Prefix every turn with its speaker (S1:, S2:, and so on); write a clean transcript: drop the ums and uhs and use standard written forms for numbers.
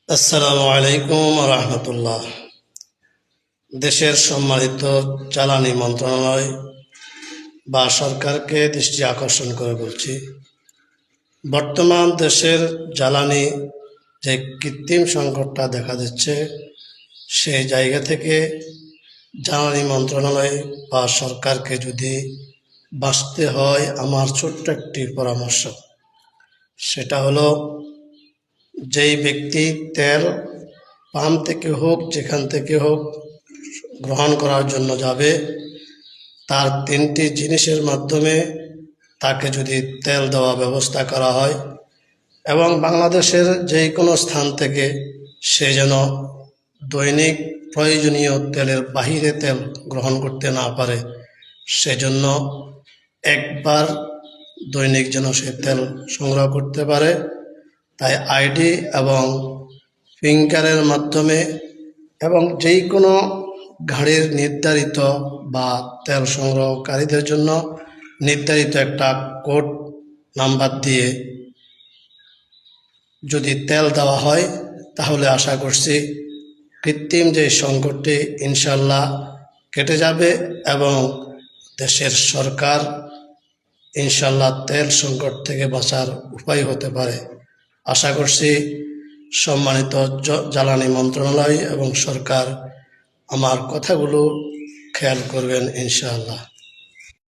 S1: আসসালামু আলাইকুম রহমতুল্লাহ। দেশের সম্মানিত জ্বালানি মন্ত্রণালয় বা সরকারকে দৃষ্টি আকর্ষণ করে বলছি, বর্তমান দেশের জ্বালানি যে কৃত্রিম সংকটটা দেখা দিচ্ছে, সেই জায়গা থেকে জ্বালানি মন্ত্রণালয় বা সরকারকে যদি বাঁচতে হয়, আমার ছোট্ট একটি পরামর্শ, সেটা হলো যেই ব্যক্তি তেল পাম্প থেকে হোক যেখান থেকে হোক গ্রহণ করার জন্য যাবে, তার তিনটি জিনিসের মাধ্যমে তাকে যদি তেল দেওয়া ব্যবস্থা করা হয় এবং বাংলাদেশের যে কোনো স্থান থেকে সে যেন দৈনিক প্রয়োজনীয় তেলের বাহিরে তেল গ্রহণ করতে না পারে, সেজন্য একবার দৈনিক যেন সে তেল সংগ্রহ করতে পারে। তাই আইডি এবং ফিঙ্গারের মাধ্যমে এবং যেই কোনো গাড়ির নির্ধারিত বা তেল সংগ্রহকারীদের জন্য নির্ধারিত একটা কোড নাম্বার দিয়ে যদি তেল দেওয়া হয়, তাহলে আশা করছি কৃত্রিম যে সংকটটি ইনশাল্লাহ কেটে যাবে এবং দেশের সরকার ইনশাল্লাহ তেল সংকট থেকে বাঁচার উপায় হতে পারে। আশা করছি সম্মানিত জ্বালানি মন্ত্রণালয় এবং সরকার আমার কথাগুলো খেয়াল করবেন ইনশাআল্লাহ।